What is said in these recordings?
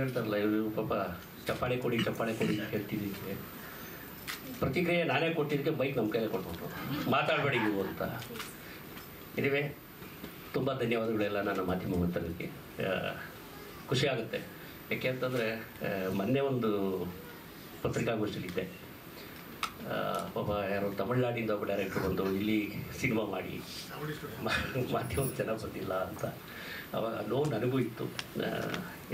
ಹೇಳ್ತಾರಲ್ಲ, ಇವರು ಪಾಪ ಚಪ್ಪಾಳೆ ಕೊಡಿ ಹೇಳ್ತಿದ್ದಕ್ಕೆ ಪ್ರತಿಕ್ರಿಯೆ ನಾನೇ ಕೊಟ್ಟಿದ್ದಕ್ಕೆ ಬೈಕ್ ನಮ್ಮ ಕೈಲೇ ಕೊಟ್ಬಿಟ್ರು, ಮಾತಾಡಬೇಡಿ ನೀವು ಅಂತ. ಇದುವೇ ತುಂಬ ಧನ್ಯವಾದಗಳೆಲ್ಲ ನನ್ನ ಮಾಧ್ಯಮ ಮಿತ್ರರಿಗೆ. ಖುಷಿ ಆಗುತ್ತೆ, ಯಾಕೆ ಅಂತಂದರೆ ಮೊನ್ನೆ ಒಂದು ಪತ್ರಿಕಾಗೋಷ್ಠಿಲಿದ್ದೆ. ಪಾಪ ಯಾರೋ ತಮಿಳ್ನಾಡಿಂದ ಒಬ್ಬ ಡೈರೆಕ್ಟ್ರು ಬಂದು ಇಲ್ಲಿ ಸಿನಿಮಾ ಮಾಡಿ ಮಾಧ್ಯಮ ಚೆನ್ನಾಗಿ ಬಂದಿಲ್ಲ ಅಂತ. ಅವಾಗ ನೋವು ನನಗೂ ಇತ್ತು.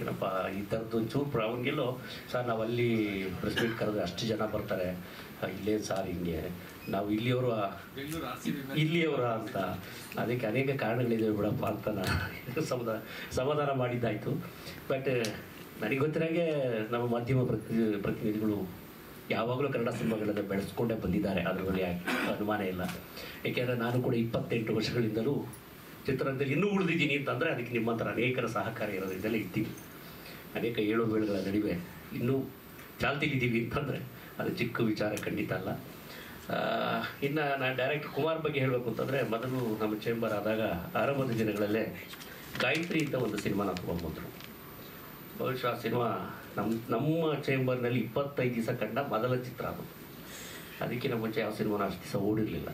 ಏನಪ್ಪ ಈ ಥರದ್ದು ಒಂಚೂರು ಅವನಿಗೆಲ್ಲೋ ಸರ್ ನಾವು ಅಲ್ಲಿ ಪ್ರೆಸ್ ಮೀಟ್ ಕರೆದ್ರೆ ಅಷ್ಟು ಜನ ಬರ್ತಾರೆ, ಇಲ್ಲೇ ಸಾರ್ ಹಿಂಗೆ ನಾವು ಇಲ್ಲಿಯವರ ಅಂತ. ಅದಕ್ಕೆ ಅನೇಕ ಕಾರಣಗಳಿದೆ ಬಿಡಪ್ಪ ಅಂತ ನಾನು ಸಮಾಧಾನ ಮಾಡಿದ್ದಾಯಿತು. ಬಟ್ ನನಗೆ ಗೊತ್ತಿರಾಗೆ ನಮ್ಮ ಮಾಧ್ಯಮ ಪ್ರತಿನಿಧಿಗಳು ಯಾವಾಗಲೂ ಕನ್ನಡ ಸಿನಿಮಾಗಳನ್ನು ಬೆಳೆಸ್ಕೊಂಡೇ ಬಂದಿದ್ದಾರೆ, ಅದ್ರ ಬಗ್ಗೆ ಅನುಮಾನ ಇಲ್ಲ. ಏಕೆಂದರೆ ನಾನು ಕೂಡ 28 ವರ್ಷಗಳಿಂದಲೂ ಚಿತ್ರರಂಗದಲ್ಲಿ ಇನ್ನೂ ಉಳಿದಿದ್ದೀನಿ ಅಂತಂದರೆ ಅದಕ್ಕೆ ನಿಮ್ಮಂಥರ ಅನೇಕರ ಸಹಕಾರ ಇರೋದ್ರಿಂದಲೇ ಇದ್ದೀವಿ. ಅನೇಕ ಏಳುಬೀಳುಗಳ ನಡುವೆ ಇನ್ನೂ ಚಾಲ್ತಿಲಿದ್ದೀವಿ ಅಂತಂದರೆ ಅದು ಚಿಕ್ಕ ವಿಚಾರ ಖಂಡಿತ ಅಲ್ಲ. ಇನ್ನು ನಾನು ಡೈರೆಕ್ಟರ್ ಕುಮಾರ್ ಬಗ್ಗೆ ಹೇಳಬೇಕು ಅಂತಂದರೆ, ಮೊದಲು ನಮ್ಮ ಚೇಂಬರ್ ಆದಾಗ ಆರಂಭದ ದಿನಗಳಲ್ಲೇ ಗಾಯತ್ರಿ ಅಂತ ಒಂದು ಸಿನಿಮಾನ ತೊಗೊಂಡ್ಬಂದರು. ಬಹುಶಃ ಆ ಸಿನಿಮಾ ನಮ್ಮ ಚೇಂಬರ್ನಲ್ಲಿ 25 ದಿವಸ ಕಂಡ ಮೊದಲ ಚಿತ್ರ ಅದು. ಅದಕ್ಕಿಂತ ಮುಂಚೆ ಯಾವ ಸಿನಿಮಾನ ಅಷ್ಟು ದಿವಸ ಓಡಿರಲಿಲ್ಲ.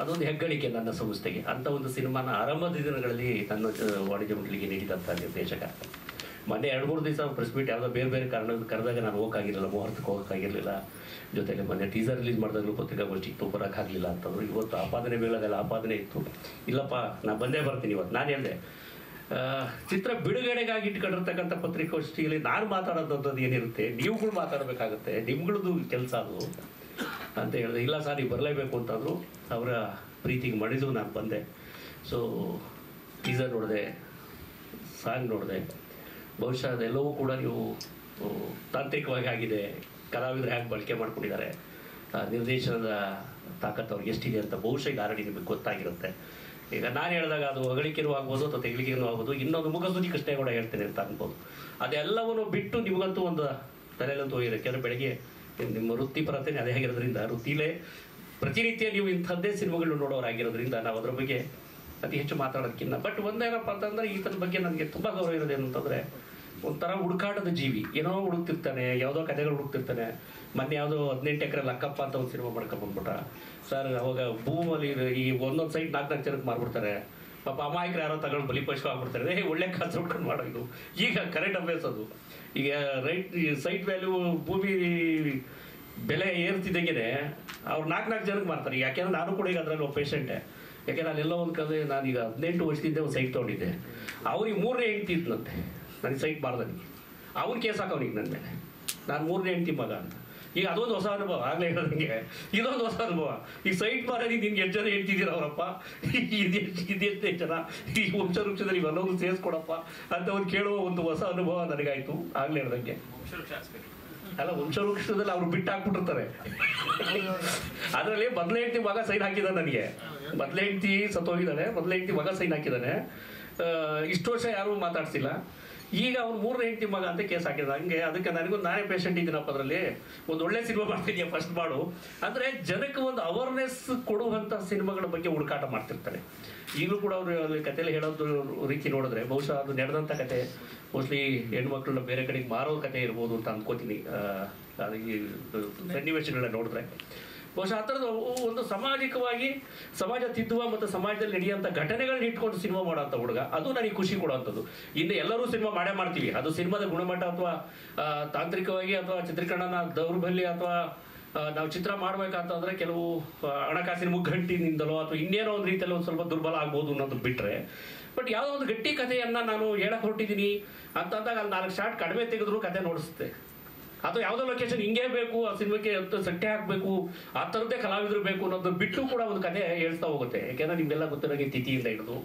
ಅದೊಂದು ಹೆಗ್ಗಳಿಕೆ ನನ್ನ ಸಂಸ್ಥೆಗೆ. ಅಂಥ ಒಂದು ಸಿನಿಮಾನ ಆರಂಭದ ದಿನಗಳಲ್ಲಿ ನನ್ನ ವಾಣಿಜ್ಯ ಮಂಡಳಿಗೆ ನೀಡಿದಂಥ ನಿರ್ದೇಶಕ. ಮೊನ್ನೆ 2-3 ದಿವಸ ಪ್ರೆಸ್ ಮೀಟ್ ಯಾವುದೋ ಬೇರೆ ಕಾರಣದ ಕರೆದಾಗ ನಾನು ಹೋಗೋಕ್ಕಾಗಿರಲಿಲ್ಲ, ಮುಹೂರ್ತಕ್ಕೆ ಹೋಗೋಕ್ಕಾಗಿರಲಿಲ್ಲ. ಜೊತೆಗೆ ಮೊನ್ನೆ ಟೀಸರ್ ರಿಲೀಸ್ ಮಾಡಿದಾಗಲೂ ಪತ್ರಿಕಾಗೋಷ್ಠಿ ಇತ್ತು, ಬರೋಕ್ಕಾಗಲಿಲ್ಲ ಅಂತಂದರು. ಇವತ್ತು ಆಪಾದನೆ ಬೀಳೋದಲ್ಲ, ಆಪಾದನೆ ಇತ್ತು. ಇಲ್ಲಪ್ಪ ನಾನು ಬಂದೇ ಬರ್ತೀನಿ ಇವತ್ತು. ನಾನು ಹೇಳಿದೆ, ಚಿತ್ರ ಬಿಡುಗಡೆಗಾಗಿ ಇಟ್ಕೊಂಡಿರ್ತಕ್ಕಂಥ ಪತ್ರಿಕಾಗೋಷ್ಠಿಯಲ್ಲಿ ನಾನು ಮಾತಾಡೋದಂಥದ್ದು ಏನಿರುತ್ತೆ, ನೀವುಗಳು ಮಾತಾಡಬೇಕಾಗುತ್ತೆ, ನಿಮ್ಗಳದ್ದು ಕೆಲಸ ಅದು ಅಂತ ಹೇಳಿದೆ. ಇಲ್ಲ ಸರ್ ನೀವು ಬರಲೇಬೇಕು ಅಂತಂದರು. ಅವರ ಪ್ರೀತಿಗೆ ಮಣಿದು ನಾನು ಬಂದೆ. ಸೊ ಟೀಸರ್ ನೋಡಿದೆ, ಸಾಂಗ್ ನೋಡಿದೆ. ಬಹುಶಃ ಅದೆಲ್ಲವೂ ಕೂಡ ನೀವು ತಾಂತ್ರಿಕವಾಗಿ ಆಗಿದೆ, ಕಲಾವಿದರು ಹೇಗೆ ಬಳಕೆ ಮಾಡ್ಕೊಂಡಿದ್ದಾರೆ, ನಿರ್ದೇಶನದ ತಾಕತ್ತು ಅವ್ರಿಗೆ ಎಷ್ಟಿದೆ ಅಂತ ಬಹುಶಃ ಈಗ ಆಲ್ರೆಡಿ ನಿಮಗೆ ಗೊತ್ತಾಗಿರುತ್ತೆ. ಈಗ ನಾನು ಹೇಳಿದಾಗ ಅದು ಹೊಗಳಿಕೆನೂ ಆಗ್ಬೋದು ಅಥವಾ ತೆಗಳಿಕೆನೂ ಆಗ್ಬೋದು, ಇನ್ನೊಂದು ಮುಖಸುದಿ ಕಷ್ಟೇ ಕೂಡ ಹೇಳ್ತೇನೆ ಅಂತ ಅನ್ಬೋದು. ಅದೆಲ್ಲವನ್ನು ಬಿಟ್ಟು ನಿಮಗಂತೂ ಒಂದು ತಲೆಯಲ್ಲಂತೂ ಹೋಗಿದೆ. ಯಾಕೆಂದರೆ ಬೆಳಗ್ಗೆ ನಿಮ್ಮ ವೃತ್ತಿಪರತೆ ಅದೇ ಆಗಿರೋದ್ರಿಂದ, ವೃತ್ತಿಲೇ ಪ್ರತಿನಿತ್ಯ ನೀವು ಇಂಥದ್ದೇ ಸಿನಿಮಾಗಳು ನೋಡೋರಾಗಿರೋದ್ರಿಂದ ನಾವು ಅದ್ರ ಬಗ್ಗೆ ಅತಿ ಹೆಚ್ಚು ಮಾತಾಡೋದಕ್ಕಿಂತ. ಬಟ್ ಒಂದೇನಪ್ಪ ಅಂತಂದರೆ ಈ ಥರದ ಬಗ್ಗೆ ನನಗೆ ತುಂಬ ಗೌರವ ಇರೋದೇನು ಅಂತಂದರೆ, ಒಂಥರ ಹುಡುಕಾಟದ ಜೀವಿ, ಏನೋ ಹುಡುಕ್ತಿರ್ತಾನೆ, ಯಾವುದೋ ಕಥೆಗಳು ಹುಡುಕ್ತಿರ್ತಾನೆ. ಮೊನ್ನೆ ಯಾವುದೋ 18 ಎಕರೆ ಲಕ್ಕಪ್ಪ ಅಂತ ಒಂದು ಸಿನಿಮಾ ಮಾಡ್ಕೊಂಡ್ಬಂದ್ಬಿಟ್ಟ ಸರ್. ಅವಾಗ ಭೂಮಲ್ಲಿ ಈ ಒಂದೊಂದು ಸೈಟ್ 4 ಜನಕ್ಕೆ ಮಾರ್ಬಿಡ್ತಾರೆ. ಪಾಪ ಅಮಾಯಕರು ಯಾರೋ ತಗೊಂಡು ಬಲಿಪಶು ಆಗ್ಬಿಡ್ತಾರೆ. ಒಳ್ಳೆ ಕಾಸು ಹುಡ್ಕೊಂಡು ಮಾಡೋದು ಈಗ ಕರೆಂಟ್ ಅಫೇರ್ಸ್ ಅದು. ಈಗ ಸೈಟ್ ವ್ಯಾಲ್ಯೂ ಭೂಮಿ ಬೆಲೆ ಏರ್ತಿದ್ದಂಗೆ ಅವ್ರು 4 ಜನಕ್ಕೆ ಮಾರ್ತಾರೆ. ಯಾಕೆಂದ್ರೆ ನಾನು ಕೂಡ ಈಗ ಅದರಲ್ಲಿ ಒಬ್ಬ ಪೇಷಂಟೆ. ಯಾಕೆಂದ್ರೆ ಅಲ್ಲೆಲ್ಲ ಒಂದು ಕಡೆ ನಾನೀಗ 18 ವರ್ಷದಿಂದ ಒಂದು ಸೈಟ್ ತೊಗೊಂಡಿದ್ದೆ. ಅವ್ರಿಗೆ 3ನೇ ಹೆಂಡ್ತಿ ಇದ್ನಂತೆ, ನನಗೆ ಸೈಟ್ ಮಾರ್ದನಿಗೆ. ಅವ್ನು ಕೇಸ್ ಹಾಕೋನಿಗೆ ನನ್ನ ಮೇಲೆ, ನಾನು 3ನೇ ಹೆಂಡ್ತಿ ಮಗ ಅಂತ. ಈಗ ಅದೊಂದು ಹೊಸ ಅನುಭವ. ಆಗಲೇ ಹೇಳೋದಂಗೆ ಇದೊಂದು ಹೊಸ ಅನುಭವ. ಈ ಸೈಟ್ ಮಾರೋದಿಗೆ ನಿನ್ಗೆ 8 ಜನ ಹೇಳ್ತಿದ್ದೀರ ಅವರಪ್ಪ, ಇದೆಷ್ಟೇ ಜನ ಈ ವಂಶವೃಕ್ಷದಲ್ಲಿ ಇವೆಲ್ಲವೂ ಸೇರಿಸ್ಕೊಡಪ್ಪ ಅಂತ ಒಂದು ಕೇಳುವ ಒಂದು ಹೊಸ ಅನುಭವ ನನಗಾಯಿತು. ಆಗಲೇ ಹೇಳ್ದಂಗೆ ಅಲ್ಲ, ವಂಶವೃಕ್ಷದಲ್ಲಿ ಅವ್ರು ಬಿಟ್ಟು ಹಾಕ್ಬಿಟ್ಟಿರ್ತಾರೆ. ಅದರಲ್ಲಿ ಮೊದಲೇ ಹೆಂಡ್ತಿ ಮಗ ಸೈನ್ ಹಾಕಿದ್ದಾನೆ ನನಗೆ. ಮೊದಲೇ ಹೆಂಡ್ತಿ ಸತ್ತೋಗಿದ್ದಾನೆ, ಮೊದಲೇ ಹೆಂಡ್ತಿ ಮಗ ಸೈನ್ ಹಾಕಿದ್ದಾನೆ. ಇಷ್ಟು ವರ್ಷ ಯಾರೂ ಮಾತಾಡ್ಸಿಲ್ಲ. ಈಗ ಅವ್ನು 3ನೇ ಹೆಂಡ್ತಿ ಮಗ ಅಂತ ಕೇಸ್ ಹಾಕಿದ. ಹಂಗೆ ಅದಕ್ಕೆ ನಾನೇ ಪೇಷಂಟ್ ಇದ್ದೀನಪ್ಪ, ಅದರಲ್ಲಿ ಒಂದು ಒಳ್ಳೆ ಸಿನಿಮಾ ಮಾಡ್ತಿದ್ಯಾ ಫಸ್ಟ್ ಮಾಡು ಅಂದರೆ ಜನಕ್ಕೆ ಒಂದು ಅವೇರ್ನೆಸ್ ಕೊಡುವಂಥ ಸಿನಿಮಾಗಳ ಬಗ್ಗೆ ಹುಡುಕಾಟ ಮಾಡ್ತಿರ್ತಾರೆ. ಈಗಲೂ ಕೂಡ ಅವರು ಕಥೆಯಲ್ಲಿ ಹೇಳೋದು ರೀತಿ ನೋಡಿದ್ರೆ ಬಹುಶಃ ಅದು ನಡೆದಂಥ ಕತೆ ಮೋಸ್ಟ್ಲಿ ಹೆಣ್ಮಕ್ಳನ್ನ ಬೇರೆ ಕಡೆಗೆ ಮಾರೋ ಕತೆ ಇರ್ಬೋದು ಅಂತ ಅಂದ್ಕೋತೀನಿ. ಅದು ಈ ಸನ್ನಿವೇಶಗಳನ್ನ ನೋಡಿದ್ರೆ ಬಹುಶಃ ಆ ಥರದ ಒಂದು ಸಾಮಾಜಿಕವಾಗಿ ಸಮಾಜ ತಿದ್ದುವ ಮತ್ತು ಸಮಾಜದಲ್ಲಿ ನಡೆಯುವಂಥ ಘಟನೆಗಳನ್ನ ಇಟ್ಕೊಂಡು ಸಿನಿಮಾ ಮಾಡೋಂಥ ಹುಡುಗ, ಅದು ನನಗೆ ಖುಷಿ ಕೊಡುವಂಥದ್ದು. ಇನ್ನು ಎಲ್ಲರೂ ಸಿನಿಮಾ ಮಾಡೇ ಮಾಡ್ತೀವಿ, ಅದು ಸಿನಿಮಾದ ಗುಣಮಟ್ಟ ಅಥವಾ ತಾಂತ್ರಿಕವಾಗಿ ಅಥವಾ ಚಿತ್ರೀಕರಣನ ದೌರ್ಬಲ್ಯ ಅಥವಾ ನಾವು ಚಿತ್ರ ಮಾಡ್ಬೇಕಂತಂದ್ರೆ ಕೆಲವು ಹಣಕಾಸಿನ ಮುಗ್ಗಟ್ಟಿನಿಂದಲೋ ಅಥವಾ ಇನ್ನೇನೋ ಒಂದು ರೀತಿಯಲ್ಲಿ ಒಂದು ಸ್ವಲ್ಪ ದುರ್ಬಲ ಆಗ್ಬೋದು ಅನ್ನೋದು ಬಿಟ್ಟರೆ, ಬಟ್ ಯಾವುದೋ ಒಂದು ಗಟ್ಟಿ ಕಥೆಯನ್ನು ನಾನು ಹೇಳಕ್ಕೆ ಹೊರಟಿದ್ದೀನಿ ಅಂತಂದಾಗ ಅಲ್ಲಿ 4 ಶಾರ್ಟ್ ಕಡಿಮೆ ತೆಗೆದ್ರು ಕತೆ ನೋಡಿಸುತ್ತೆ. ಅಥವಾ ಯಾವುದೋ ಲೊಕೇಶನ್ ಹಿಂಗೇ ಬೇಕು, ಆ ಸಿನಿಮಾಕ್ಕೆ ಸಟ್ಟೆ ಹಾಕಬೇಕು, ಆ ಥರದ್ದೇ ಕಲಾವಿದರು ಬೇಕು ಅನ್ನೋದು ಬಿಟ್ಟು ಕೂಡ ಒಂದು ಕತೆ ಹೇಳ್ತಾ ಹೋಗುತ್ತೆ. ಯಾಕೆಂದರೆ ನಿಮಗೆಲ್ಲ ಗೊತ್ತಿರೋಂಗೆ ತಿಥಿಯಿಂದ ಹಿಡಿದು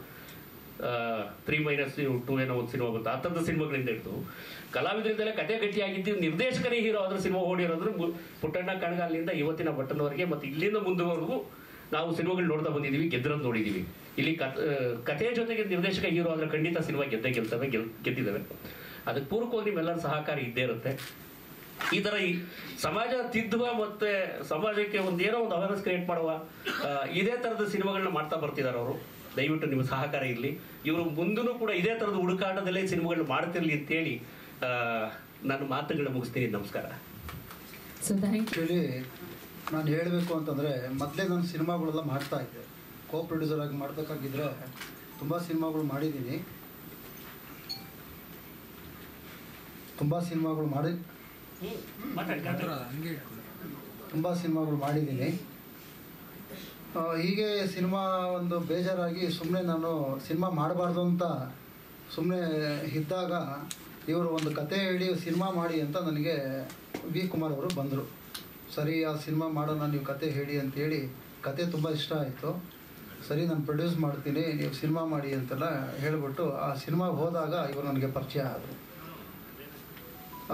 3-2 ಏನೋ ಒಂದು ಸಿನಿಮಾ ಬಂತು, ಆ ಥರದ ಸಿನಿಮಾಗಳಿಂದ ಹಿಡಿದು ಕಲಾವಿದರಿಂದಲೇ ಕತೆ ಗಟ್ಟಿಯಾಗಿದ್ದು ನಿರ್ದೇಶಕನೇ ಹೀರೋ ಆದ್ರೆ ಸಿನಿಮಾ ಓಡಿರೋದ್ರೆ ಪುಟ್ಟಣ್ಣ ಕಣಗಾಲಿನಿಂದ ಇವತ್ತಿನ ಬಟ್ಟನವರೆಗೆ ಮತ್ತು ಇಲ್ಲಿಂದ ಮುಂದುವರೆಗೂ ನಾವು ಸಿನಿಮಾಗಳು ನೋಡ್ತಾ ಬಂದಿದ್ದೀವಿ, ಗೆದ್ದಿರೋದು ನೋಡಿದ್ದೀವಿ. ಇಲ್ಲಿ ಕಥೆಯ ಜೊತೆಗೆ ನಿರ್ದೇಶಕ ಹೀರೋ ಆದರೆ ಖಂಡಿತ ಸಿನಿಮಾ ಗೆದ್ದಿದ್ದಾವೆ. ಅದಕ್ಕೆ ಪೂರ್ವಕವಾಗಿ ನಿಮ್ಮೆಲ್ಲರ ಸಹಕಾರ ಇದ್ದೇ ಇರುತ್ತೆ. ಈ ಥರ ಈ ಸಮಾಜ ತಿದ್ದುವ ಮತ್ತು ಸಮಾಜಕ್ಕೆ ಏನೋ ಒಂದು ಅವೇರ್ನೆಸ್ ಕ್ರಿಯೇಟ್ ಮಾಡುವ ಇದೇ ಥರದ ಸಿನಿಮಾಗಳನ್ನ ಮಾಡ್ತಾ ಬರ್ತಿದ್ದಾರೆ ಅವರು. ದಯವಿಟ್ಟು ನಿಮ್ಮ ಸಹಕಾರ ಇರಲಿ. ಇವರು ಮುಂದೂ ಕೂಡ ಇದೇ ಥರದ ಹುಡುಕಾಟದಲ್ಲೇ ಸಿನಿಮಾಗಳು ಮಾಡ್ತಿರಲಿ ಅಂತೇಳಿ ನಾನು ಮಾತುಗಳನ್ನ ಮುಗಿಸ್ತೀನಿ. ನಮಸ್ಕಾರ. ಆ್ಯಕ್ಚುಲಿ ನಾನು ಹೇಳಬೇಕು ಅಂತಂದರೆ, ಮೊದಲೇ ನಾನು ಸಿನಿಮಾಗಳೆಲ್ಲ ಮಾಡ್ತಾ ಇದ್ದೆ. ಕೋ ಪ್ರೊಡ್ಯೂಸರ್ ಆಗಿ ಮಾಡಬೇಕಾಗಿದ್ದರೆ ತುಂಬ ಸಿನಿಮಾಗಳು ಮಾಡಿದ್ದೀನಿ. ಹೀಗೆ ಸಿನಿಮಾ ಒಂದು ಬೇಜಾರಾಗಿ ಸುಮ್ಮನೆ ನಾನು ಸಿನಿಮಾ ಮಾಡಬಾರ್ದು ಅಂತ ಸುಮ್ಮನೆ ಇದ್ದಾಗ ಇವರು ಒಂದು ಕತೆ ಹೇಳಿ ಸಿನಿಮಾ ಮಾಡಿ ಅಂತ ನನಗೆ ವಿ ಕುಮಾರ್ ಅವರು ಬಂದರು. ಸರಿ, ಆ ಸಿನಿಮಾ ಮಾಡೋಣ, ನೀವು ಕತೆ ಹೇಳಿ ಅಂತೇಳಿ. ಕತೆ ತುಂಬ ಇಷ್ಟ ಆಯಿತು. ಸರಿ, ನಾನು ಪ್ರೊಡ್ಯೂಸ್ ಮಾಡ್ತೀನಿ, ನೀವು ಸಿನಿಮಾ ಮಾಡಿ ಅಂತೆಲ್ಲ ಹೇಳಿಬಿಟ್ಟು ಆ ಸಿನಿಮಾಗೆ ಹೋದಾಗ ಇವರು ನನಗೆ ಪರಿಚಯ ಆದರು.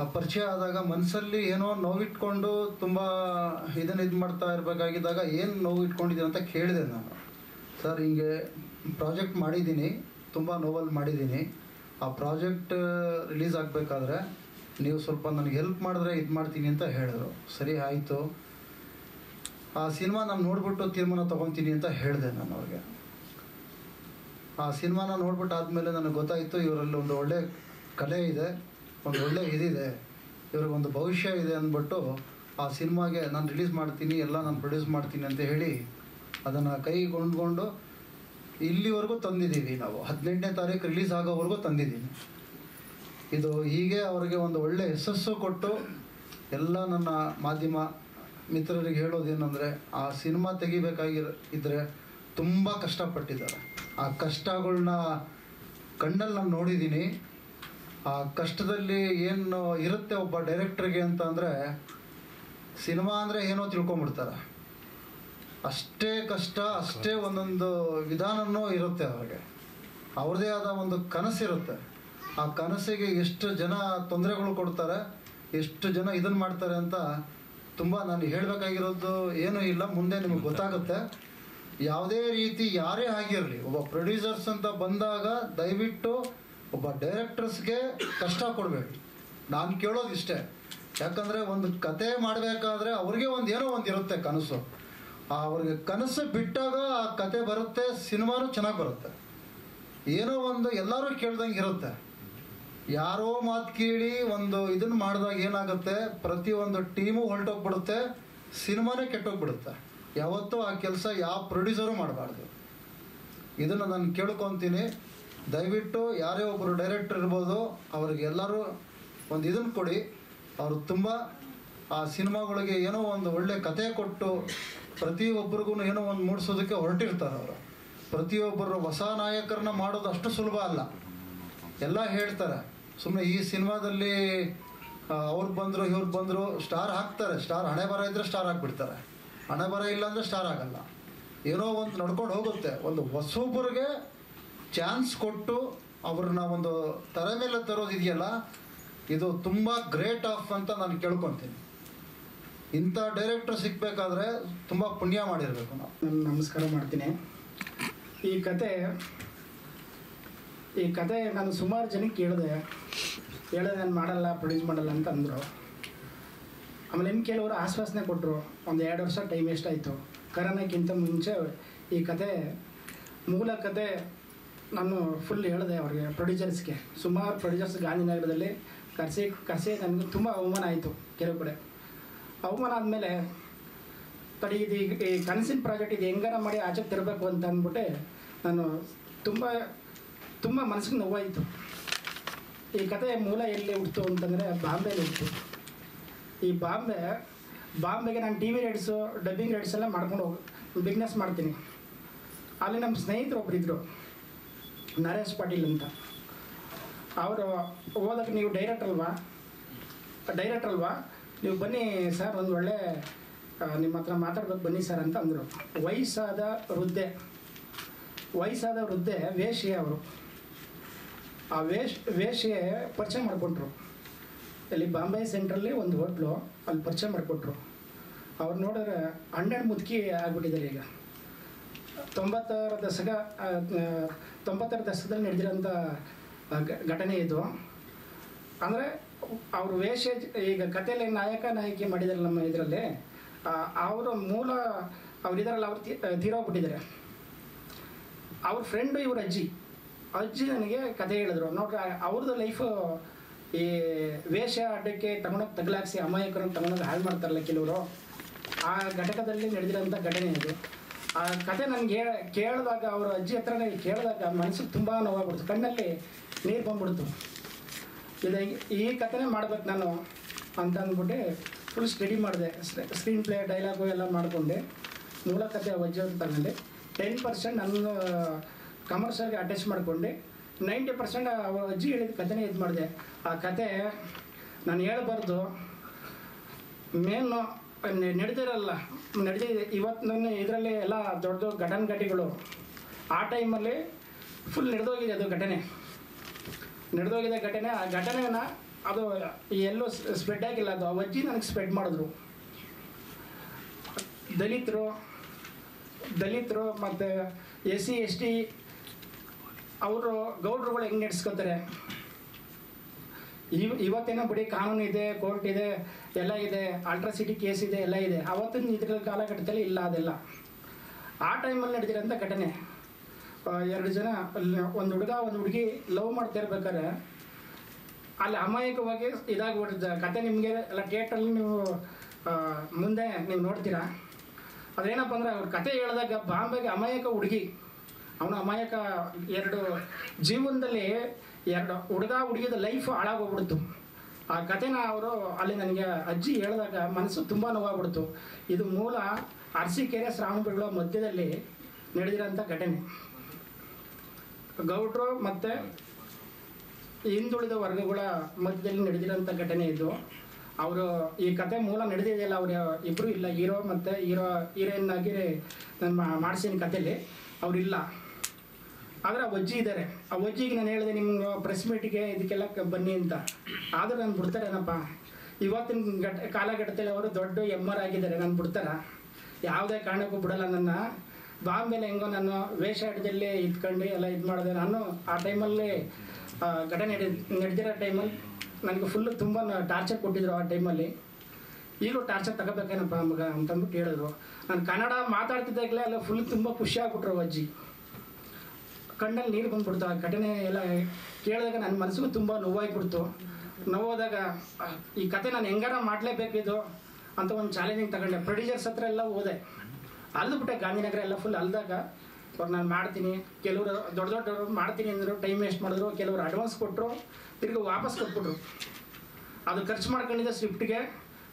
ಆ ಪರಿಚಯ ಆದಾಗ ಮನಸ್ಸಲ್ಲಿ ಏನೋ ನೋವಿಟ್ಕೊಂಡು ತುಂಬ ಇದು ಮಾಡ್ತಾ ಇರಬೇಕಾಗಿದ್ದಾಗ, ಏನು ನೋವು ಇಟ್ಕೊಂಡಿದ್ದೀನಿ ಅಂತ ಕೇಳಿದೆ ನಾನು. ಸರ್, ಹಿಂಗೆ ಪ್ರಾಜೆಕ್ಟ್ ಮಾಡಿದ್ದೀನಿ, ತುಂಬ ನೋವಲ್ ಮಾಡಿದ್ದೀನಿ. ಆ ಪ್ರಾಜೆಕ್ಟ್ ರಿಲೀಸ್ ಆಗಬೇಕಾದ್ರೆ ನೀವು ಸ್ವಲ್ಪ ನನಗೆ ಹೆಲ್ಪ್ ಮಾಡಿದ್ರೆ ಇದು ಮಾಡ್ತೀನಿ ಅಂತ ಹೇಳಿದ್ರು. ಸರಿ, ಆಯಿತು. ಆ ಸಿನಿಮಾ ನಾನು ನೋಡಿಬಿಟ್ಟು ತೀರ್ಮಾನ ತೊಗೊತೀನಿ ಅಂತ ಹೇಳಿದೆ ನಾನು ಅವ್ರಿಗೆ. ಆ ಸಿನಿಮಾನ ನೋಡ್ಬಿಟ್ಟು ಆದಮೇಲೆ ನನಗೆ ಗೊತ್ತಾಯಿತು, ಇವರಲ್ಲಿ ಒಂದು ಒಳ್ಳೆ ಕಲೆ ಇದೆ, ಒಂದು ಒಳ್ಳೆ ಇದಿದೆ, ಇವ್ರಿಗೊಂದು ಭವಿಷ್ಯ ಇದೆ ಅಂದ್ಬಿಟ್ಟು ಆ ಸಿನಿಮಾಗೆ ನಾನು ರಿಲೀಸ್ ಮಾಡ್ತೀನಿ, ಎಲ್ಲ ನಾನು ಪ್ರೊಡ್ಯೂಸ್ ಮಾಡ್ತೀನಿ ಅಂತ ಹೇಳಿ ಅದನ್ನು ಕೈಗೊಂಡ್ಕೊಂಡು ಇಲ್ಲಿವರೆಗೂ ತಂದಿದ್ದೀವಿ. ನಾವು 18ನೇ ತಾರೀಕು ರಿಲೀಸ್ ಆಗೋವರೆಗೂ ತಂದಿದ್ದೀನಿ. ಇದು ಹೀಗೆ ಅವರಿಗೆ ಒಂದು ಒಳ್ಳೆ ಯಶಸ್ಸು ಕೊಟ್ಟು, ಎಲ್ಲ ನನ್ನ ಮಾಧ್ಯಮ ಮಿತ್ರರಿಗೆ ಹೇಳೋದೇನೆಂದರೆ, ಆ ಸಿನಿಮಾ ತೆಗಿಬೇಕಾಗಿದ್ದರೆ ತುಂಬ ಕಷ್ಟಪಟ್ಟಿದ್ದಾರೆ. ಆ ಕಷ್ಟಗಳನ್ನ ಕಣ್ಣಲ್ಲಿ ನಾನು ನೋಡಿದ್ದೀನಿ. ಆ ಕಷ್ಟದಲ್ಲಿ ಏನು ಇರುತ್ತೆ ಒಬ್ಬ ಡೈರೆಕ್ಟ್ರಿಗೆ ಅಂತ ಅಂದರೆ, ಸಿನಿಮಾ ಅಂದರೆ ಏನೋ ತಿಳ್ಕೊಂಬಿಡ್ತಾರೆ. ಅಷ್ಟೇ ಕಷ್ಟ, ಅಷ್ಟೇ ಒಂದೊಂದು ವಿಧಾನವೂ ಇರುತ್ತೆ ಅವ್ರಿಗೆ. ಅವ್ರದ್ದೇ ಆದ ಒಂದು ಕನಸಿರುತ್ತೆ. ಆ ಕನಸಿಗೆ ಎಷ್ಟು ಜನ ತೊಂದರೆಗಳು ಕೊಡ್ತಾರೆ, ಎಷ್ಟು ಜನ ಇದನ್ನು ಮಾಡ್ತಾರೆ ಅಂತ ತುಂಬ ನಾನು ಹೇಳಬೇಕಾಗಿರೋದು ಏನೂ ಇಲ್ಲ. ಮುಂದೆ ನಿಮಗೆ ಗೊತ್ತಾಗುತ್ತೆ. ಯಾವುದೇ ರೀತಿ ಯಾರೇ ಆಗಿರಲಿ, ಒಬ್ಬ ಪ್ರೊಡ್ಯೂಸರ್ಸ್ ಅಂತ ಬಂದಾಗ ದಯವಿಟ್ಟು ಒಬ್ಬ ಡೈರೆಕ್ಟರ್ಸ್ಗೆ ಕಷ್ಟ ಕೊಡಬೇಡಿ. ನಾನು ಕೇಳೋದು ಇಷ್ಟೇ. ಯಾಕಂದರೆ ಒಂದು ಕತೆ ಮಾಡಬೇಕಾದ್ರೆ ಅವ್ರಿಗೆ ಏನೋ ಒಂದು ಇರುತ್ತೆ ಕನಸು. ಅವ್ರಿಗೆ ಕನಸು ಬಿಟ್ಟಾಗ ಆ ಕತೆ ಬರುತ್ತೆ, ಸಿನಿಮಾನು ಚೆನ್ನಾಗಿ ಬರುತ್ತೆ. ಏನೋ ಒಂದು ಎಲ್ಲರೂ ಕೇಳ್ದಂಗೆ ಇರುತ್ತೆ. ಯಾರೋ ಮಾತು ಕೇಳಿ ಇದನ್ನು ಮಾಡಿದಾಗ ಏನಾಗುತ್ತೆ, ಪ್ರತಿಯೊಂದು ಟೀಮು ಹೊರಟೋಗ್ಬಿಡುತ್ತೆ, ಸಿನಿಮಾನೇ ಕೆಟ್ಟೋಗ್ಬಿಡುತ್ತೆ. ಯಾವತ್ತೂ ಆ ಕೆಲಸ ಯಾವ ಪ್ರೊಡ್ಯೂಸರು ಮಾಡಬಾರ್ದು. ಇದನ್ನು ನಾನು ಕೇಳ್ಕೊತೀನಿ. ದಯವಿಟ್ಟು ಯಾರೇ ಒಬ್ಬರು ಡೈರೆಕ್ಟರ್ ಇರ್ಬೋದು, ಅವ್ರಿಗೆ ಎಲ್ಲರೂ ಇದನ್ನು ಕೊಡಿ. ಅವರು ತುಂಬ ಆ ಸಿನಿಮಾಗಳಿಗೆ ಏನೋ ಒಂದು ಒಳ್ಳೆ ಕತೆ ಕೊಟ್ಟು ಪ್ರತಿಯೊಬ್ಬರಿಗೂ ಏನೋ ಒಂದು ಮೂಡಿಸೋದಕ್ಕೆ ಹೊರಟಿರ್ತಾರೆ ಅವರು. ಪ್ರತಿಯೊಬ್ಬರು ಹೊಸ ನಾಯಕರನ್ನ ಮಾಡೋದು ಅಷ್ಟು ಸುಲಭ ಅಲ್ಲ. ಎಲ್ಲ ಹೇಳ್ತಾರೆ, ಸುಮ್ಮನೆ ಈ ಸಿನಿಮಾದಲ್ಲಿ ಅವ್ರು ಬಂದರು ಇವ್ರು ಬಂದರು ಸ್ಟಾರ್ ಹಾಕ್ತಾರೆ. ಸ್ಟಾರ್ ಹಣೆ ಬರ ಇದ್ದರೆ ಸ್ಟಾರ್ ಹಾಕ್ಬಿಡ್ತಾರೆ, ಹಣೆ ಬರ ಇಲ್ಲಾಂದರೆ ಸ್ಟಾರ್ ಆಗಲ್ಲ. ಏನೋ ಒಂದು ನಡ್ಕೊಂಡು ಹೋಗುತ್ತೆ. ಒಂದು ಹೊಸೊಬ್ಬರಿಗೆ ಚಾನ್ಸ್ ಕೊಟ್ಟು ಅವ್ರನ್ನ ಒಂದು ತಲೆ ಮೇಲೆ ತರೋದಿದೆಯಲ್ಲ, ಇದು ತುಂಬ ಗ್ರೇಟ್ ಆಫ್ ಅಂತ ನಾನು ಕೇಳ್ಕೊತೀನಿ. ಇಂಥ ಡೈರೆಕ್ಟರ್ ಸಿಗಬೇಕಾದ್ರೆ ತುಂಬ ಪುಣ್ಯ ಮಾಡಿರಬೇಕು ನಾವು. ನಾನು ನಮಸ್ಕಾರ ಮಾಡ್ತೀನಿ. ಈ ಕತೆ ನಾನು ಸುಮಾರು ಜನಕ್ಕೆ ಹೇಳಿದೆ ನಾನು ಮಾಡಲ್ಲ, ಪ್ರೊಡ್ಯೂಸ್ ಮಾಡಲ್ಲ ಅಂತ ಅಂದರು. ಆಮೇಲೆ ಇನ್ನು ಕೆಲವರು ಆಶ್ವಾಸನೆ ಕೊಟ್ಟರು. ಒಂದು 2 ವರ್ಷ ಟೈಮ್ ಎಷ್ಟಾಯಿತು. ಕರೋನಾಕ್ಕಿಂತ ಮುಂಚೆ ಈ ಮೂಲ ಕತೆ ನಾನು ಫುಲ್ ಹೇಳಿದೆ ಅವ್ರಿಗೆ, ಪ್ರೊಡ್ಯೂಸರ್ಸ್ಗೆ. ಸುಮಾರು ಪ್ರೊಡ್ಯೂಸರ್ಸ್ ಗಾಂಧಿನಗರದಲ್ಲಿ ಕರೆಸಿ ನನಗೆ ತುಂಬ ಅವಮಾನ ಆಯಿತು. ಕೆಲವು ಕಡೆ ಅವಮಾನ ಆದಮೇಲೆ ತಡಿ ಇದು ಈ ಕನಸಿನ ಪ್ರಾಜೆಕ್ಟ್ ಇದು ಹೆಂಗಾರ ಮಾಡಿ ಆಚೆ ತರಬೇಕು ಅಂತ ಅಂದ್ಬಿಟ್ಟೆ ನಾನು ತುಂಬ ಮನಸ್ಸಿಗೆ ನೋವಾಯಿತು. ಈ ಕತೆ ಮೂಲ ಎಲ್ಲಿ ಹುಟ್ಟಿತು ಅಂತಂದರೆ ಬಾಂಬೆಯಲ್ಲಿ ಹುಟ್ಟಿತು. ಈ ಬಾಂಬೆಗೆ ನಾನು TV ರೈಟ್ಸು, ಡಬ್ಬಿಂಗ್ ರೈಟ್ಸ್ ಎಲ್ಲ ಮಾಡ್ಕೊಂಡು ಬಿಸ್ನೆಸ್ ಮಾಡ್ತೀನಿ. ಅಲ್ಲಿ ನಮ್ಮ ಸ್ನೇಹಿತರು ಒಬ್ಬರಿದ್ದರು, ನರೇಶ್ ಪಾಟೀಲ್ ಅಂತ. ಅವರು ಹೋದಾಗ, ನೀವು ಡೈರೆಕ್ಟರ್ ಅಲ್ವಾ, ನೀವು ಬನ್ನಿ ಸರ್, ಒಂದು ಒಳ್ಳೆ ನಿಮ್ಮ ಹತ್ರ ಮಾತಾಡ್ಬೇಕು ಬನ್ನಿ ಸರ್ ಅಂತ ಅಂದರು. ವಯಸ್ಸಾದ ವೃದ್ಧೆ ವೇಶ್ಯೆ ಅವರು. ಆ ವೇಶ್ಯೆ ಪರಿಚಯ ಮಾಡಿಕೊಟ್ರು. ಇಲ್ಲಿ ಬಾಂಬೆ ಸೆಂಟ್ರಲ್ಲಿ ಒಂದು ಹೋಟ್ಲು, ಅಲ್ಲಿ ಪರಿಚಯ ಮಾಡಿಕೊಟ್ರು. ಅವ್ರು ನೋಡಿದ್ರೆ 12 ಮುದುಕಿ ಆಗ್ಬಿಟ್ಟಿದ್ದಾರೆ ಈಗ. 90ರ ದಶಕದಲ್ಲಿ ನಡೆದಿರೋಂಥ ಘಟನೆ ಇದು. ಅಂದರೆ ಅವರು ವೇಶ್ಯೆ, ಈಗ ಕಥೆಯಲ್ಲಿ ನಾಯಕಿ ಮಾಡಿದ್ದಾರೆ ನಮ್ಮ ಇದರಲ್ಲಿ. ಅವರ ಮೂಲ ಅವರಿದಾರಲ್ಲ, ಅವ್ರು ತೀರೋಗ್ಬಿಟ್ಟಿದ್ದಾರೆ. ಅವ್ರ ಫ್ರೆಂಡು ಇವ್ರ ಅಜ್ಜಿ ನನಗೆ ಕತೆ ಹೇಳಿದ್ರು. ನೋಡ್ರಿ ಅವ್ರದ್ದು ಲೈಫು ಈ ವೇಷ ಅಡ್ಡಕ್ಕೆ ತಗೊಂಡೋಗಿ ತಗಲಾಕ್ಸಿ ಅಮಾಯಕರನ್ನು ತಗೊಂಡೋಗಿ ಹಾಳು ಮಾಡ್ತಾರಲ್ಲ ಕೆಲವರು, ಆ ಘಟಕದಲ್ಲಿ ನಡೆದಿರೋಂಥ ಘಟನೆ ಇದು. ಆ ಕತೆ ನನಗೆ ಕೇಳಿದಾಗ, ಅವ್ರ ಅಜ್ಜಿ ಹತ್ರನೇ ಕೇಳಿದಾಗ ಮನಸ್ಸಿಗೆ ತುಂಬ ನೋವಾಗ್ಬಿಡ್ತು, ಕಣ್ಣಲ್ಲಿ ನೀರು ಬಂದ್ಬಿಡ್ತು. ಈ ಕಥೆನೇ ಮಾಡ್ಬೇಕು ನಾನು ಅಂತ ಅಂದ್ಬಿಟ್ಟು ಫುಲ್ ಸ್ಟಡಿ ಮಾಡಿದೆ. ಸ್ಕ್ರೀನ್ ಪ್ಲೇ, ಡೈಲಾಗು ಎಲ್ಲ ಮಾಡಿಕೊಂಡೆ. ಮೂಲ ಕಥೆ ಅಜ್ಜಿ ಅಂತ ತಗೊಂಡೆ. 10% ನನ್ನ ಕಮರ್ಷಿಯಲ್ಗೆ ಅಟ್ಯಾಚ್ ಮಾಡಿಕೊಂಡೆ. 90% ಅಜ್ಜಿ ಹೇಳಿದ ಕಥೆನೇ ಇದು ಮಾಡಿದೆ. ಆ ಕತೆ ನಾನು ಹೇಳ್ಬಾರ್ದು, ಮೇನು ನಡೆದಿರಲ್ಲ, ನಡೆದಿದೆ ಇವತ್ತು. ನನ್ನ ಇದರಲ್ಲಿ ಎಲ್ಲ ದೊಡ್ಡ ದೊಡ್ಡ ಘಟನೆಗಳು ಆ ಟೈಮಲ್ಲಿ ಫುಲ್ ನಡೆದೋಗಿದೆ. ಅದು ನಡೆದೋಗಿದೆ ಘಟನೆ. ಆ ಘಟನೆನ ಅದು ಎಲ್ಲೂ ಸ್ಪ್ರೆಡ್ ಆಗಿಲ್ಲ. ಅದು ಅಜ್ಜಿ ನನಗೆ ಸ್ಪ್ರೆಡ್ ಮಾಡಿದ್ರು. ದಲಿತರು ಮತ್ತು SC ST ಅವರು ಗೌಡ್ರುಗಳು ಹೆಂಗೆ ನಡೆಸ್ಕೋತಾರೆ. ಇವತ್ತೇನೋ ಬಿಡಿ, ಕಾನೂನು ಇದೆ, ಕೋರ್ಟ್ ಇದೆ, ಎಲ್ಲ ಇದೆ, ಅಲ್ಟ್ರಾಸಿಟಿ ಕೇಸ್ ಇದೆ, ಎಲ್ಲ ಇದೆ. ಅವತ್ತಿನ ಇದ್ರ ಕಾಲಘಟ್ಟದಲ್ಲಿ ಇಲ್ಲ ಅದೆಲ್ಲ. ಆ ಟೈಮಲ್ಲಿ ನಡೆದಿರೋಂಥ ಘಟನೆ. 2 ಜನ, ಒಂದು ಹುಡುಗ ಒಂದು ಹುಡುಗಿ ಲವ್ ಮಾಡ್ತಾ ಇರ್ಬೇಕಾದ್ರೆ ಅಲ್ಲಿ ಅಮಾಯಕವಾಗಿ ಇದಾಗ್ಬಿಟ್ಟಿದ್ದ ಕತೆ. ನಿಮಗೆ ಎಲ್ಲ ಥಿಯೇಟ್ರಲ್ಲಿ ನೀವು ಮುಂದೆ ನೀವು ನೋಡ್ತೀರಾ. ಅದೇನಪ್ಪ ಅಂದ್ರೆ ಅವ್ರ ಕತೆ ಹೇಳಿದಾಗ ಬಾಂಬೆಗೆ ಅಮಾಯಕ ಹುಡುಗಿ, ಅವನು ಅಮಾಯಕ, 2 ಜೀವನದಲ್ಲಿ 2 ಹುಡುಗ ಹುಡುಗಿದ ಲೈಫ್ ಹಾಳಾಗೋಗ್ಬಿಡ್ತು. ಆ ಕಥೆನ ಅವರು ಅಲ್ಲಿ ನನಗೆ ಅಜ್ಜಿ ಹೇಳಿದಾಗ ಮನಸ್ಸು ತುಂಬ ನೋವಾಗ್ಬಿಡ್ತು. ಇದು ಮೂಲ ಅರಸೀಕೆರೆ ಶ್ರಾವಣಬೆಳಗೊಳ ಮಧ್ಯದಲ್ಲಿ ನಡೆದಿರೋಂಥ ಘಟನೆ. ಗೌಡ್ರು ಮತ್ತು ಹಿಂದುಳಿದ ವರ್ಗಗಳ ಮಧ್ಯದಲ್ಲಿ ನಡೆದಿರೋಂಥ ಘಟನೆ ಇದು. ಅವರು ಈ ಕತೆ ಮೂಲ ನಡೆದಿದೆಯಲ್ಲ, ಅವರು ಇಬ್ಬರು ಇಲ್ಲ, ಹೀರೋ ಮತ್ತು ಹೀರೋಯಿನ್ ಆಗಿ ನಾನು ಮಾಡಿಸಿನ ಕಥೆಯಲ್ಲಿ ಅವರಿಲ್ಲ. ಆದರೆ ಆ ಅಜ್ಜಿ ಇದ್ದಾರೆ. ಆ ಅಜ್ಜಿಗೆ ನಾನು ಹೇಳಿದೆ, ನಿಮ್ಮ ಪ್ರೆಸ್ ಮೀಟಿಗೆ ಇದಕ್ಕೆಲ್ಲ ಬನ್ನಿ ಅಂತ. ಆದರೂ ನಾನು ಬಿಡ್ತಾರೇನಪ್ಪ. ಇವತ್ತಿನ ಕಾಲಘಟ್ಟದಲ್ಲಿ ಅವರು ದೊಡ್ಡ MR ಆಗಿದ್ದಾರೆ, ನಾನು ಬಿಡ್ತಾರ? ಯಾವುದೇ ಕಾರಣಕ್ಕೂ ಬಿಡಲ್ಲ ನನ್ನ. ಬಾಂಬೆಲೆ ಹೆಂಗೋ ನಾನು ವೇಷ ಅಡ್ಡದಲ್ಲಿ ಇದ್ಕೊಂಡು ಎಲ್ಲ ಇದು ಮಾಡಿದೆ. ನಾನು ಆ ಟೈಮಲ್ಲಿ ಘಟನೆ ನಡೆದಿರೋ ಟೈಮಲ್ಲಿ ನನಗೆ ಫುಲ್ಲು ತುಂಬ ಟಾರ್ಚರ್ ಕೊಟ್ಟಿದ್ರು. ಆ ಟೈಮಲ್ಲಿ ಈಗಲೂ ಟಾರ್ಚರ್ ತಗೋಬೇಕೇನಪ್ಪ ಮಗ ಅಂತಂದ್ಬಿಟ್ಟು ಹೇಳಿದ್ರು. ನಾನು ಕನ್ನಡ ಮಾತಾಡ್ತಿದ್ದಾಗಲೇ ಅಲ್ಲ ಫುಲ್ ತುಂಬ ಖುಷಿ ಆಗ್ಬಿಟ್ರು ಅಜ್ಜಿ. ಕಣ್ಣಲ್ಲಿ ನೀರು ಬಂದ್ಬಿಡ್ತು. ಆ ಘಟನೆ ಎಲ್ಲ ಕೇಳಿದಾಗ ನನ್ನ ಮನಸ್ಸಿಗೂ ತುಂಬ ನೋವಾಗ್ಬಿಡ್ತು. ನೋವಾದಾಗ ಈ ಕತೆ ನಾನು ಹೆಂಗಾರ ಮಾಡಲೇಬೇಕಿದು ಅಂತ ಒಂದು ಚಾಲೆಂಜಿಂಗ್ ತಗೊಂಡೆ. ಪ್ರೊಡ್ಯೂಸರ್ಸ್ ಹತ್ರ ಎಲ್ಲ ಹೋದೆ, ಅಲ್ದುಬಿಟ್ಟೆ. ಗಾಂಧಿನಗರ ಎಲ್ಲ ಫುಲ್ ಅಲ್ದಾಗ ಅವ್ರು ನಾನು ಮಾಡ್ತೀನಿ, ಕೆಲವರು ದೊಡ್ಡವರು ಮಾಡ್ತೀನಿ ಅಂದರು, ಟೈಮ್ ವೇಸ್ಟ್ ಮಾಡಿದ್ರು. ಕೆಲವರು ಅಡ್ವಾನ್ಸ್ ಕೊಟ್ಟರು, ತಿರ್ಗಿ ವಾಪಸ್ ಕೊಟ್ಬಿಟ್ರು. ಅದು ಖರ್ಚು ಮಾಡ್ಕೊಂಡಿದ್ದೆ ಸ್ಕ್ರಿಪ್ಟಿಗೆ,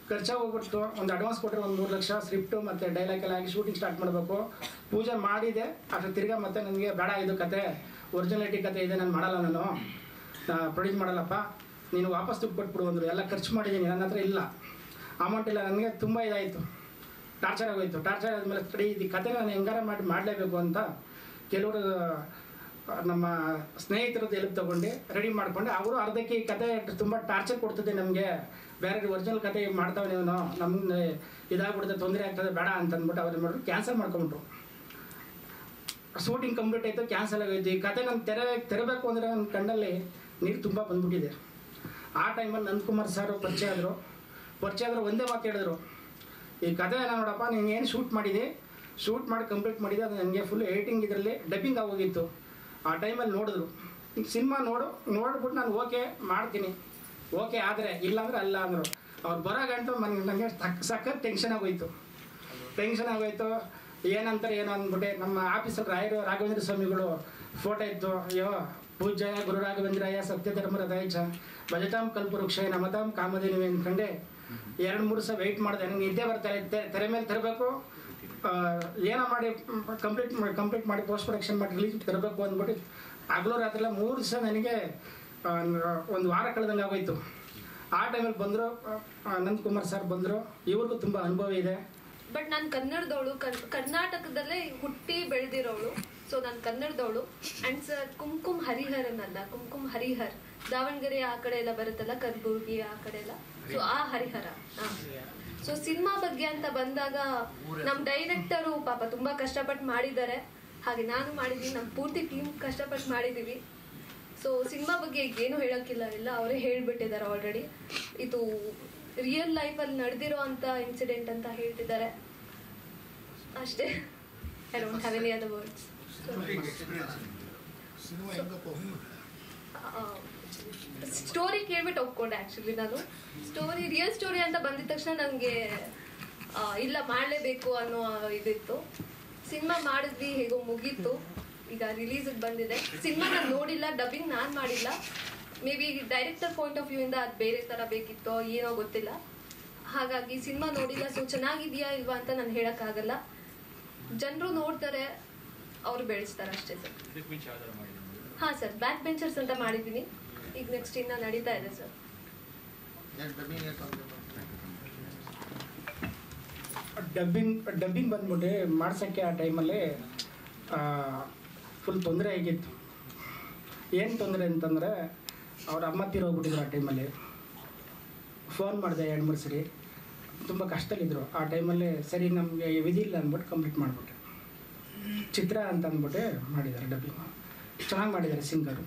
ಖರ್ಚಾಗಿ ಹೋಗ್ಬಿಟ್ಟು. ಒಂದು ಅಡ್ವಾನ್ಸ್ ಕೊಟ್ಟರೆ ಒಂದು 3 ಲಕ್ಷ ಸ್ಕ್ರಿಪ್ಟು ಮತ್ತು ಡೈಲಾಗ್ ಎಲ್ಲ ಆಗಿ ಶೂಟಿಂಗ್ ಸ್ಟಾರ್ಟ್ ಮಾಡಬೇಕು. ಪೂಜೆ ಮಾಡಿದೆ. ಅಷ್ಟು ತಿರ್ಗಾ ಮತ್ತೆ ನನಗೆ ಬೇಡ, ಇದು ಕತೆ ಒರಿಜಿನಾಲಿಟಿ ಕತೆ ಇದೆ, ನಾನು ಮಾಡಲ್ಲ, ನಾನು ಪ್ರೊಡ್ಯೂಸ್ ಮಾಡಲ್ಲಪ್ಪ, ನೀನು ವಾಪಸ್ ದುಡ್ಡು ಕೊಟ್ಬಿಡು ಅಂದರು. ಎಲ್ಲ ಖರ್ಚು ಮಾಡಿದ್ದೀನಿ, ನನ್ನ ಹತ್ರ ಇಲ್ಲ, ಅಮೌಂಟ್ ಇಲ್ಲ. ನನಗೆ ತುಂಬ ಇದಾಯಿತು, ಟಾರ್ಚರ್ ಆಗೋಯ್ತು. ಟಾರ್ಚರ್ ಆದಮೇಲೆ ಸ್ಟಡಿ ಇದು ಕತೆ ನಾನು ಹೆಂಗಾರ ಮಾಡಲೇಬೇಕು ಅಂತ ಕೆಲವರು ನಮ್ಮ ಸ್ನೇಹಿತರದ್ದು ಹೆಲ್ಪ್ ತೊಗೊಂಡು ರೆಡಿ ಮಾಡಿಕೊಂಡೆ. ಅವರು ಅರ್ಧಕ್ಕೆ ಈ ಕತೆ ತುಂಬ ಟಾರ್ಚರ್ ಕೊಡ್ತದೆ ನಮಗೆ, ಬೇರೆ ಒರಿಜಿನಲ್ ಕತೆ ಮಾಡ್ತಾವೆ ನೀವು, ನಮ್ಗೆ ಇದಾಗ್ಬಿಡುತ್ತೆ, ತೊಂದರೆ ಆಗ್ತದೆ, ಬೇಡ ಅಂತಂದ್ಬಿಟ್ಟು ಅವ್ರು ಮಾಡಿದ್ರು, ಕ್ಯಾನ್ಸಲ್ ಮಾಡ್ಕೊಂಬಿಟ್ರು. ಶೂಟಿಂಗ್ ಕಂಪ್ಲೀಟ್ ಆಯಿತು, ಕ್ಯಾನ್ಸಲ್ ಆಗೋಯ್ತು. ಈ ಕತೆ ನಾನು ತೆರಬೇಕು ಅಂದರೆ ನನ್ನ ಕಣ್ಣಲ್ಲಿ ನೀರು ತುಂಬ ಬಂದ್ಬಿಟ್ಟಿದೆ. ಆ ಟೈಮಲ್ಲಿ ನಂದಕುಮಾರ್ ಸರ್ ಪರಿಚಯ ಆದರು. ಒಂದೇ ಮಾತು ಹೇಳಿದ್ರು, ಈ ಕತೆ ನೋಡಪ್ಪ, ನೀನು ಏನು ಶೂಟ್ ಮಾಡಿ ಕಂಪ್ಲೀಟ್ ಮಾಡಿದೆ, ಅದು ನನಗೆ ಫುಲ್ ಎಡಿಟಿಂಗ್ ಇದರಲ್ಲಿ ಡಬ್ಬಿಂಗ್ ಆಗೋಗಿತ್ತು. ಆ ಟೈಮಲ್ಲಿ ನೋಡಿದ್ರು, ಈಗ ಸಿನಿಮಾ ನೋಡ್ಬಿಟ್ಟು ನಾನು ಓಕೆ ಮಾಡ್ತೀನಿ, ಓಕೆ ಆದರೆ ಇಲ್ಲಾಂದ್ರೆ ಅಲ್ಲ ಅಂದರು. ಅವ್ರು ಬರೋ ಗಂಟು ನನಗೆ ಸಖತ್ ಟೆನ್ಷನ್ ಆಗೋಯ್ತು. ಏನಂತಾರೆ ಏನೋ ಅಂದ್ಬಿಟ್ಟೆ. ನಮ್ಮ ಆಫೀಸಲ್ಲಿ ರಾಘವೇಂದ್ರ ಸ್ವಾಮಿಗಳು ಫೋಟೋ ಇತ್ತು. ಅಯ್ಯೋ ಪೂಜ್ಯ ಗುರು ರಾಘವೇಂದ್ರಾಯ ಸತ್ಯಧರ್ಮರದಾಯ ಚ ಭಜತಾಂ ಕಲ್ಪವೃಕ್ಷಾಯ ನಮತಾಂ ಕಾಮಧೇನುವೆ ಅಂದ್ಕೊಂಡೆ 2-3 ಸಲ ವೆಯ್ಟ್ ಮಾಡಿದೆ. ನನಗೆ ನಿದ್ದೆ ಬರ್ತಾರೆ, ತೆರೆ ಮೇಲೆ ತರಬೇಕು, ಏನೋ ಮಾಡಿ ಕಂಪ್ಲೀಟ್ ಮಾಡಿ ಪೋಸ್ಟ್ ಪ್ರೊಡಕ್ಷನ್ ಮಾಡಿ ರಿಲೀಸ್ ತರಬೇಕು ಅಂದ್ಬಿಟ್ಟು ಹಗಲು ರಾತ್ರಿ 3 ದಿವಸ ನನಗೆ 1 ವಾರ ಕಳೆದಂಗೆ ಆಗೋಯ್ತು. ಆ ಟೈಮಲ್ಲಿ ಬಂದರು ನಂದಕುಮಾರ್ ಸರ್ ಬಂದರು. ಇವ್ರಿಗೂ ತುಂಬ ಅನುಭವ ಇದೆ. ಬಟ್ ನಾನು ಕನ್ನಡದವಳು, ಕರ್ನಾಟಕದಲ್ಲೇ ಹುಟ್ಟಿ ಬೆಳೆದಿರೋಳು. ಸೊ ನಾನು ಕನ್ನಡದವಳು. ಆ್ಯಂಡ್ ಸರ್ ಕುಂಕುಮ್ ಹರಿಹರ್ ದಾವಣಗೆರೆ ಆ ಕಡೆ ಎಲ್ಲ ಬರುತ್ತಲ್ಲ, ಕಲಬುರ್ಗಿ ಆ ಕಡೆ ಎಲ್ಲ, ಸೊ ಆ ಹರಿಹರ. ಸೊ ಸಿನಿಮಾ ಬಗ್ಗೆ ಅಂತ ಬಂದಾಗ ನಮ್ಮ ಡೈರೆಕ್ಟರು ಪಾಪ ತುಂಬ ಕಷ್ಟಪಟ್ಟು ಮಾಡಿದ್ದಾರೆ, ಹಾಗೆ ನಾನು ಮಾಡಿದ್ದೀನಿ, ನಮ್ಮ ಪೂರ್ತಿ ಟೀಮ್ ಕಷ್ಟಪಟ್ಟು ಮಾಡಿದ್ದೀವಿ. ಸೊ ಸಿನಿಮಾ ಬಗ್ಗೆ ಏನು ಹೇಳೋಕ್ಕಿಲ್ಲ, ಎಲ್ಲ ಅವರೇ ಹೇಳಿಬಿಟ್ಟಿದ್ದಾರೆ ಆಲ್ರೆಡಿ. ಇದು ರಿಯಲ್ ಲೈಫಲ್ಲಿ ನಡೆದಿರೋ ಅಂಥ ಇನ್ಸಿಡೆಂಟ್ ಅಂತ ಹೇಳ್ತಿದ್ದಾರೆ ಅಷ್ಟೇ. I don't have any other words. Story ಕೇಳ್ಬಿಟ್ಟು ಒಪ್ಕೊಂಡೆ ಆ್ಯಕ್ಚುಲಿ. ನಾನು ರಿಯಲ್ ಸ್ಟೋರಿ ಅಂತ ಬಂದಿದ ತಕ್ಷಣ ನನಗೆ ಇಲ್ಲ ಮಾಡಲೇಬೇಕು ಅನ್ನೋ ಇದಿತ್ತು. ಸಿನಿಮಾ ಮಾಡಿದ್ವಿ, ಹೇಗೋ ಮುಗೀತು. ಈಗ ರಿಲೀಸಿಗೆ ಬಂದಿದೆ. ಸಿನಿಮಾ ನಾನು ನೋಡಿಲ್ಲ, ಡಬ್ಬಿಂಗ್ ನಾನು ಮಾಡಿಲ್ಲ. May be director point of view ಇಂದ ಅದು ಬೇರೆ ಥರ ಬೇಕಿತ್ತೋ ಏನೋ ಗೊತ್ತಿಲ್ಲ. ಹಾಗಾಗಿ ಸಿನಿಮಾ ನೋಡಿಲ್ಲ. ಸೊ ಚೆನ್ನಾಗಿದೆಯಾ ಇಲ್ವಾ ಅಂತ ನಾನು ಹೇಳೋಕ್ಕಾಗಲ್ಲ. ಜನರು ನೋಡ್ತಾರೆ, ಅವರು ಬೆಳೆಸ್ತಾರೆ ಅಷ್ಟೇ ಸರ್. ಹಾಂ ಸರ್, ಬ್ಯಾಕ್ ಬೆಂಚರ್ಸ್ ಅಂತ ಮಾಡಿದ್ದೀನಿ. ಈಗ ನೆಕ್ಸ್ಟ್ ಇನ್ನ ನಡೀತಾ ಇದೆ ಸರ್. ಡಬ್ಬಿಂಗ್ ಬಂದ್ಬಿಟ್ಟು ಮಾಡ್ಸೋಕ್ಕೆ ಆ ಟೈಮಲ್ಲಿ ಫುಲ್ ತೊಂದರೆ ಆಗಿತ್ತು. ಏನು ತೊಂದರೆ ಅಂತಂದರೆ ಅವ್ರ ಅಮ್ಮ ತೀರೋಗ್ಬಿಟ್ಟಿದ್ರು ಆ ಟೈಮಲ್ಲಿ. ಫೋನ್ ಮಾಡಿದೆ 2-3 ಸರಿ. ತುಂಬ ಕಷ್ಟದಲ್ಲಿದ್ದರು ಆ ಟೈಮಲ್ಲಿ. ಸರಿ ನಮಗೆ ವಿಧಿಲ್ಲ ಅಂದ್ಬಿಟ್ಟು ಕಂಪ್ಲೀಟ್ ಮಾಡಿಬಿಟ್ಟೆ. ಚಿತ್ರ ಅಂತ ಅಂದ್ಬಿಟ್ಟು ಮಾಡಿದ್ದಾರೆ ಡಬ್ಬಿಂಗ್. ಚೆನ್ನಾಗಿ ಮಾಡಿದ್ದಾರೆ ಸಿಂಗರು.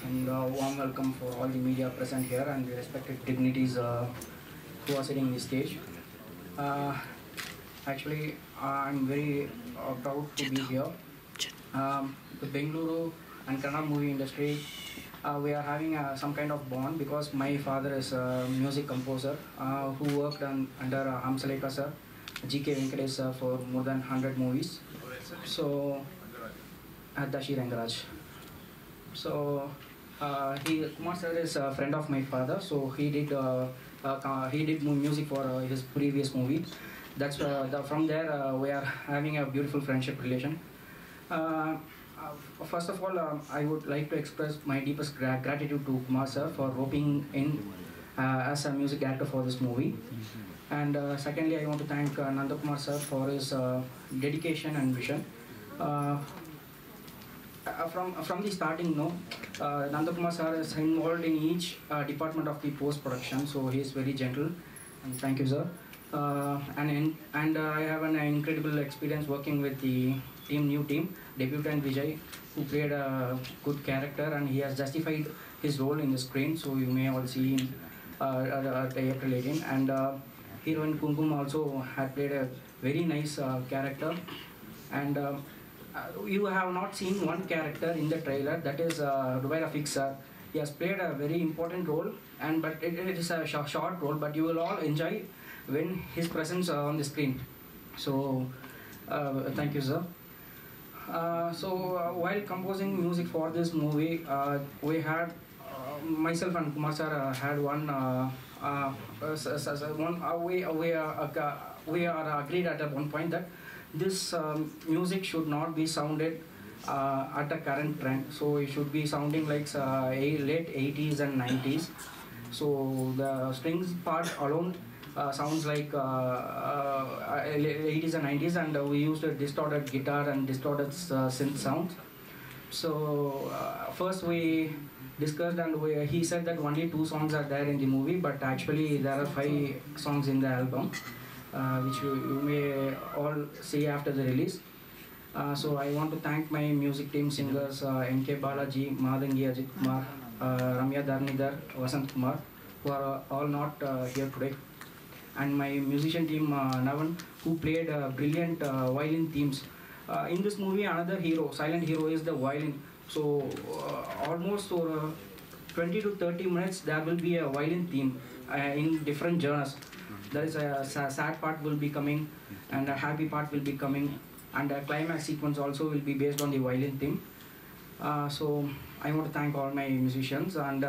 And warm welcome for all the media present here and the respected dignitaries who are sitting on the stage. Actually, I'm very proud to be here. The Bengaluru and Kannada movie industry, we are having some kind of bond because my father is a music composer who worked under Hamsalekha sir, G.K. Venkatesh sir for more than 100 movies. So, at Dashi Rangaraj. So, Kumar sir is a friend of my father, so he did music for his previous movie. That's from there we are having a beautiful friendship relation. First of all, I would like to express my deepest gratitude to Kumar sir for roping in as a music director for this movie. And secondly, I want to thank Nandakumar sir for his dedication and vision. From the starting, Nandakumar sir is involved in each department of the post-production, so he is very gentle. And thank you, sir. And I have an incredible experience working with the new team, debutant Vijay, who played a good character and he has justified his role in the screen. So you may all see him at April 18. And heroine Kumkum also had played a very nice character. And you have not seen one character in the trailer, that is Dubai Rafiq sir. He has played a very important role, but it is a short role, but you will all enjoy when his presence on the screen. So thank you, sir. While composing music for this movie, we had myself and Kumar sir had we are agreed at one point that this music should not be sounded at a current trend, so it should be sounding like late 80s and 90s. So the strings part alone sounds like 80s and 90s, and we used a distorted guitar and distorted synth sounds. So first we discussed and he said that only 2 songs are there in the movie, but actually there are 5 songs in the album. Which you may all see after the release. So I want to thank my music team singers N.K. Balaji, Madangi Ajit Kumar, Ramya Dharnidhar, Vasant Kumar, who are all not here today. And my musician team Navan, who played brilliant violin themes. In this movie, another hero, silent hero, is the violin. So almost 20 to 30 minutes there will be a violin theme in different genres. There is a sad part will be coming and a happy part will be coming, and a climax sequence also will be based on the violin theme. So I want to thank all my musicians, and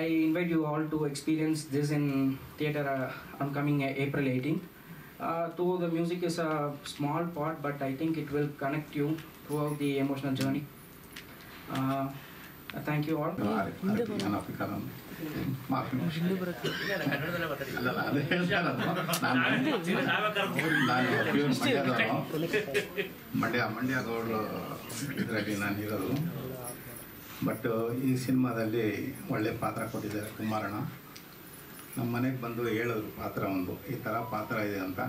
I invite you all to experience this in theatre on coming April 18. Though the music is a small part, but I think it will connect you throughout the emotional journey. Thank you all. Mandya ಗೌಡ್ರು ಇದರಲ್ಲಿ ನಾನು ಇರೋದು. But ಈ ಸಿನಿಮಾದಲ್ಲಿ ಒಳ್ಳೆ ಪಾತ್ರ ಕೊಟ್ಟಿದ್ದಾರೆ ಕುಮಾರಣ್ಣ. ನಮ್ಮ ಮನೆಗೆ ಬಂದು ಹೇಳಿದ್ರು ಪಾತ್ರ ಈ ಥರ ಪಾತ್ರ ಇದೆ ಅಂತ.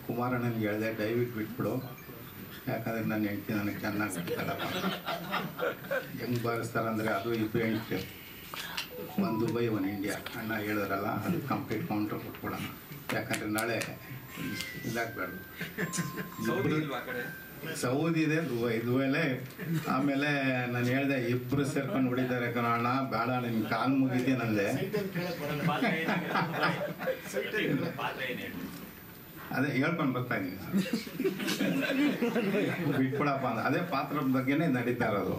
ಕುಮಾರಣ್ಣನಿಗೆ ಹೇಳಿದೆ ದಯವಿಟ್ಟು ಬಿಟ್ಬಿಡು, ಯಾಕಂದರೆ ನನ್ನ ಹೆಂಡತಿ ನನಗೆ ಚೆನ್ನಾಗಿ ಬಿಡ್ತಾರ. ಹೆಂಗೆ ಬಾರಿಸ್ತಾರಂದರೆ ಅದು 2 ಹೆಂಡತಿ, ಒಂದು ದುಬೈ ಒಂದು ಇಂಡಿಯಾ. ಅಣ್ಣ ಹೇಳಿದ್ರಲ್ಲ, ಅದು ಕಂಪ್ಲೀಟ್ ಕೌಂಟ್ರ್ ಕೊಟ್ಬಿಡೋಣ. ಯಾಕಂದರೆ ನಾಳೆ ಇದಾಗಬೇಡ. ಸೌದಿ ಇದೆ, ದುಬೈಲೇ. ಆಮೇಲೆ ನಾನು ಹೇಳಿದೆ ಇಬ್ಬರು ಸೇರ್ಕೊಂಡು ಹೊಡಿತಾರೆ ಕಣೋಣ, ಬೇಡ ನಿನ್ನ ಕಾಲು ಮುಗಿತೀನಿ ಅಂದೆ. ಅದೇ ಹೇಳ್ಕೊಂಡು ಬರ್ತಾ ಇದ್ದೀನಿ ಸರ್, ಬಿಟ್ಬಿಡಪ್ಪ ಅಂತ. ಅದೇ ಪಾತ್ರದ ಬಗ್ಗೆನೇ ನಡೀತಾ ಇರೋದು.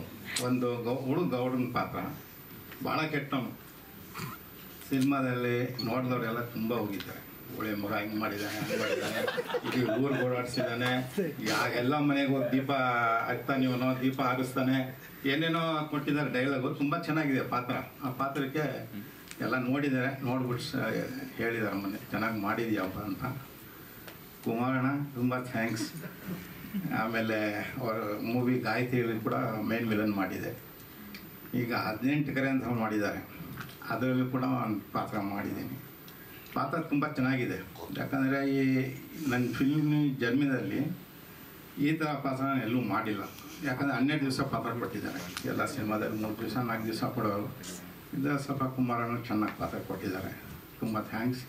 ಒಂದು ಗೌಡನ ಪಾತ್ರ ಭಾಳ ಕೆಟ್ಟವನು. ಸಿನಿಮಾದಲ್ಲಿ ನೋಡಿದವರೆಲ್ಲ ತುಂಬ ಹೋಗಿದ್ದಾರೆ. ಒಳ್ಳೆ ಮಗ ಹಿಂಗೆ ಮಾಡಿದ್ದಾನೆ, ಹಂಗೆ ಮಾಡಿದ್ದಾನೆ, ಇದು ಊರಿಗೆ ಓಡಾಡಿಸಿದ್ದಾನೆ, ಎಲ್ಲ ಮನೆಗೆ ಹೋಗಿ ದೀಪ ಹಚ್ತಾನೆ, ಇವನು ದೀಪ ಹಾರಿಸ್ತಾನೆ, ಏನೇನೋ ಕೊಟ್ಟಿದ್ದಾರೆ ಡೈಲಾಗು. ತುಂಬ ಚೆನ್ನಾಗಿದೆ ಪಾತ್ರ. ಆ ಪಾತ್ರಕ್ಕೆ ಎಲ್ಲ ನೋಡಿದ್ದಾರೆ, ನೋಡ್ಬಿಟ್ಟು ಹೇಳಿದ್ದಾರೆ ಮೊನ್ನೆ ಚೆನ್ನಾಗಿ ಮಾಡಿದ್ಯಪ್ಪ ಅಂತ. ಕುಮಾರಣ್ಣ ತುಂಬ ಥ್ಯಾಂಕ್ಸ್. ಆಮೇಲೆ ಅವರ ಮೂವಿ ಗಾಯತ್ರಿಯಲ್ಲಿ ಕೂಡ ಮೇನ್ ವಿಲನ್ ಮಾಡಿದೆ. ಈಗ 18 ಕರೆ ಅಂತ ಮಾಡಿದ್ದಾರೆ, ಅದರಲ್ಲೂ ಕೂಡ ಒಂದು ಪಾತ್ರ ಮಾಡಿದ್ದೀನಿ. ಪಾತ್ರ ತುಂಬ ಚೆನ್ನಾಗಿದೆ. ಯಾಕಂದರೆ ಈ ನನ್ನ ಫಿಲ್ಮ್ ಜನ್ಮದಲ್ಲಿ ಈ ಥರ ಪಾತ್ರ ನಾನು ಎಲ್ಲೂ ಮಾಡಿಲ್ಲ. ಯಾಕಂದರೆ 12 ದಿವಸ ಪಾತ್ರ ಕೊಟ್ಟಿದ್ದಾರೆ ಎಲ್ಲ ಸಿನಿಮಾದಲ್ಲಿ. 3 ದಿವಸ 4 ದಿವಸ ಕೊಡೋರು. ಇದು ಸ್ವಲ್ಪ ಕುಮಾರಣ್ಣ ಚೆನ್ನಾಗಿ ಪಾತ್ರ ಕೊಟ್ಟಿದ್ದಾರೆ. ತುಂಬ ಥ್ಯಾಂಕ್ಸ್.